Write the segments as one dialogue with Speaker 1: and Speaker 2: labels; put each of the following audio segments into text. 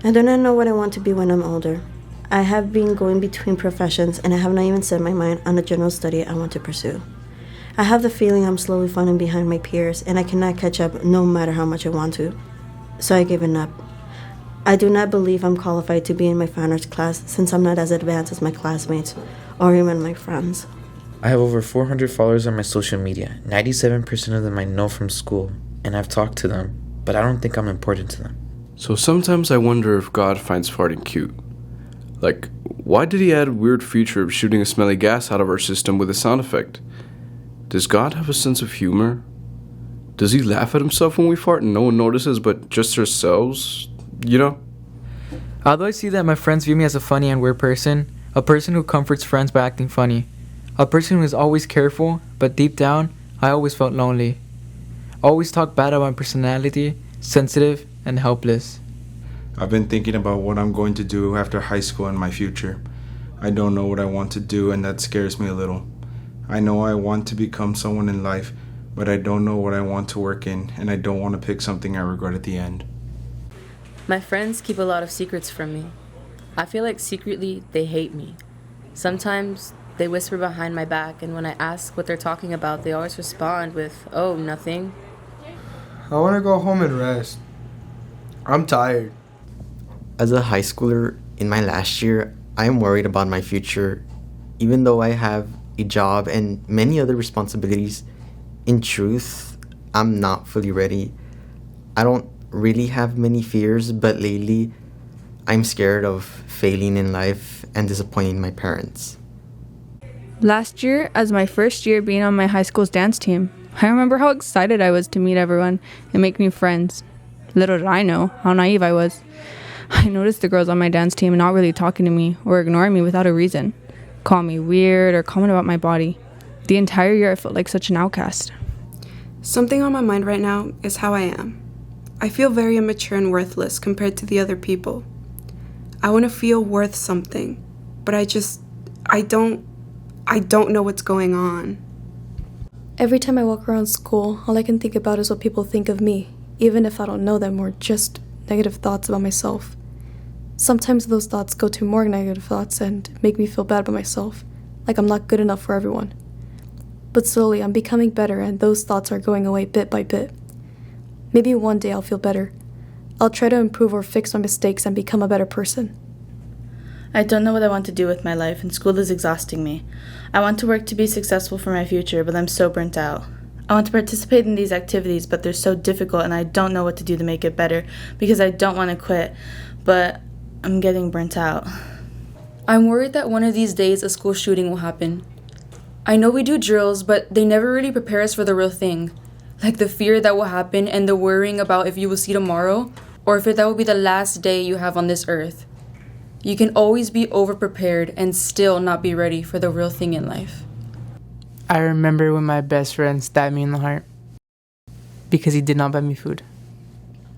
Speaker 1: I do not know what I want to be when I'm older. I have been going between professions and I have not even set my mind on the general study I want to pursue. I have the feeling I'm slowly falling behind my peers and I cannot catch up no matter how much I want to. So I given up. I do not believe I'm qualified to be in my fine arts class since I'm not as advanced as my classmates or even my friends.
Speaker 2: I have over 400 followers on my social media. 97% of them I know from school, and I've talked to them, but I don't think I'm important to them.
Speaker 3: So sometimes I wonder if God finds farting cute. Like, why did he add a weird feature of shooting a smelly gas out of our system with a sound effect? Does God have a sense of humor? Does he laugh at himself when we fart and no one notices but just ourselves? You know?
Speaker 4: Although I see that my friends view me as a funny and weird person, a person who comforts friends by acting funny, a person who is always careful, but deep down, I always felt lonely. Always talk bad about my personality, sensitive, and helpless.
Speaker 5: I've been thinking about what I'm going to do after high school and my future. I don't know what I want to do, and that scares me a little. I know I want to become someone in life, but I don't know what I want to work in, and I don't want to pick something I regret at the end.
Speaker 6: My friends keep a lot of secrets from me. I feel like secretly they hate me. Sometimes they whisper behind my back, and when I ask what they're talking about, they always respond with, "Oh, nothing."
Speaker 7: I want to go home and rest. I'm tired.
Speaker 8: As a high schooler in my last year, I am worried about my future. Even though I have a job and many other responsibilities, in truth, I'm not fully ready. I don't really have many fears, but lately, I'm scared of failing in life and disappointing my parents.
Speaker 9: Last year, as my first year being on my high school's dance team, I remember how excited I was to meet everyone and make new friends. Little did I know how naive I was. I noticed the girls on my dance team not really talking to me or ignoring me without a reason, call me weird or comment about my body. The entire year I felt like such an outcast.
Speaker 10: Something on my mind right now is how I am. I feel very immature and worthless compared to the other people. I want to feel worth something, but I don't know what's going on.
Speaker 11: Every time I walk around school, all I can think about is what people think of me, even if I don't know them or just negative thoughts about myself. Sometimes those thoughts go to more negative thoughts and make me feel bad about myself, like I'm not good enough for everyone. But slowly I'm becoming better and those thoughts are going away bit by bit. Maybe one day I'll feel better. I'll try to improve or fix my mistakes and become a better person.
Speaker 12: I don't know what I want to do with my life, and school is exhausting me. I want to work to be successful for my future, but I'm so burnt out. I want to participate in these activities, but they're so difficult, and I don't know what to do to make it better because I don't want to quit, but I'm getting burnt out.
Speaker 13: I'm worried that one of these days a school shooting will happen. I know we do drills, but they never really prepare us for the real thing. Like the fear that will happen and the worrying about if you will see tomorrow or if that will be the last day you have on this earth. You can always be over-prepared and still not be ready for the real thing in life.
Speaker 4: I remember when my best friend stabbed me in the heart because he did not buy me food.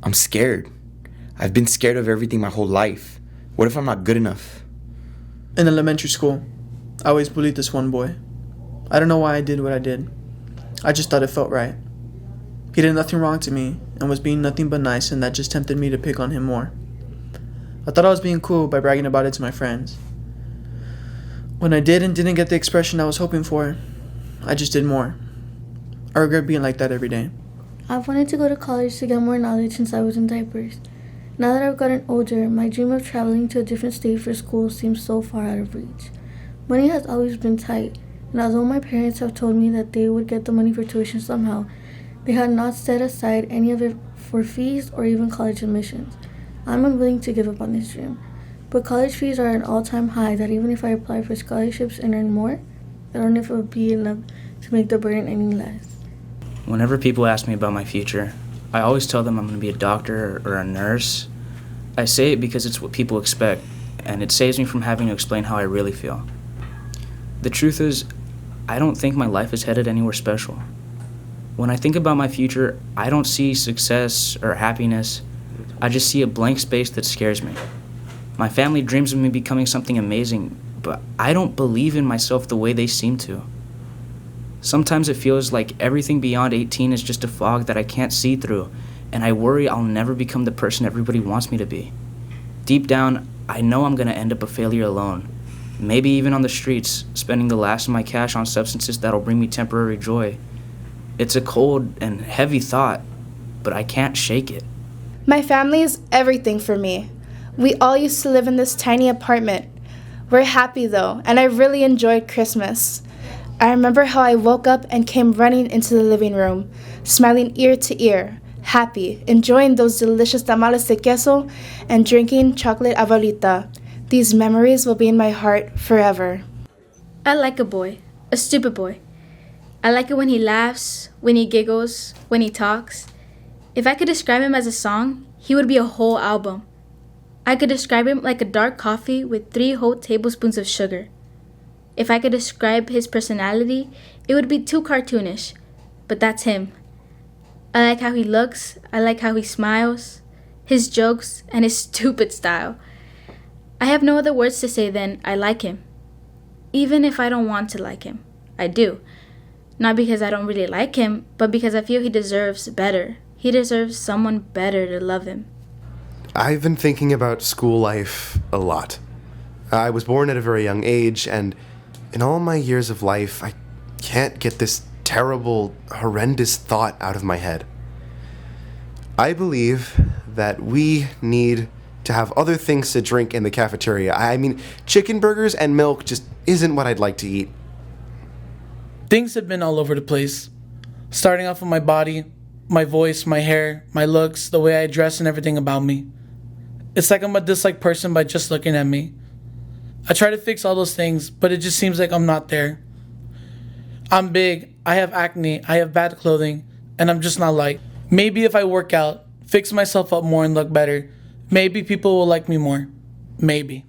Speaker 2: I'm scared. I've been scared of everything my whole life. What if I'm not good enough?
Speaker 14: In elementary school, I always bullied this one boy. I don't know why I did what I did. I just thought it felt right. He did nothing wrong to me and was being nothing but nice, and that just tempted me to pick on him more. I thought I was being cool by bragging about it to my friends. When I did and didn't get the expression I was hoping for, I just did more. I regret being like that every day.
Speaker 15: I've wanted to go to college to get more knowledge since I was in diapers. Now that I've gotten older, my dream of traveling to a different state for school seems so far out of reach. Money has always been tight, and although my parents have told me that they would get the money for tuition somehow, they had not set aside any of it for fees or even college admissions. I'm unwilling to give up on this dream, but college fees are at an all-time high that even if I apply for scholarships and earn more, I don't know if it would be enough to make the burden any less.
Speaker 16: Whenever people ask me about my future, I always tell them I'm going to be a doctor or a nurse. I say it because it's what people expect, and it saves me from having to explain how I really feel. The truth is, I don't think my life is headed anywhere special. When I think about my future, I don't see success or happiness. I just see a blank space that scares me. My family dreams of me becoming something amazing, but I don't believe in myself the way they seem to. Sometimes it feels like everything beyond 18 is just a fog that I can't see through, and I worry I'll never become the person everybody wants me to be. Deep down, I know I'm gonna end up a failure alone. Maybe even on the streets, spending the last of my cash on substances that'll bring me temporary joy. It's a cold and heavy thought, but I can't shake it.
Speaker 17: My family is everything for me. We all used to live in this tiny apartment. We're happy though, and I really enjoyed Christmas. I remember how I woke up and came running into the living room, smiling ear to ear, happy, enjoying those delicious tamales de queso and drinking chocolate abuelita. These memories will be in my heart forever.
Speaker 18: I like a boy, a stupid boy. I like it when he laughs, when he giggles, when he talks. If I could describe him as a song, he would be a whole album. I could describe him like a dark coffee with 3 whole tablespoons of sugar. If I could describe his personality, it would be too cartoonish, but that's him. I like how he looks, I like how he smiles, his jokes, and his stupid style. I have no other words to say than I like him. Even if I don't want to like him, I do. Not because I don't really like him, but because I feel he deserves better. He deserves someone better to love him.
Speaker 19: I've been thinking about school life a lot. I was born at a very young age, and in all my years of life, I can't get this terrible, horrendous thought out of my head. I believe that we need to have other things to drink in the cafeteria. I mean, chicken burgers and milk just isn't what I'd like to eat.
Speaker 20: Things have been all over the place. Starting off with my body, my voice, my hair, my looks, the way I dress, and everything about me. It's like I'm a disliked person by just looking at me. I try to fix all those things, but it just seems like I'm not there. I'm big, I have acne, I have bad clothing, and I'm just not liked. Maybe if I work out, fix myself up more and look better, maybe people will like me more. Maybe.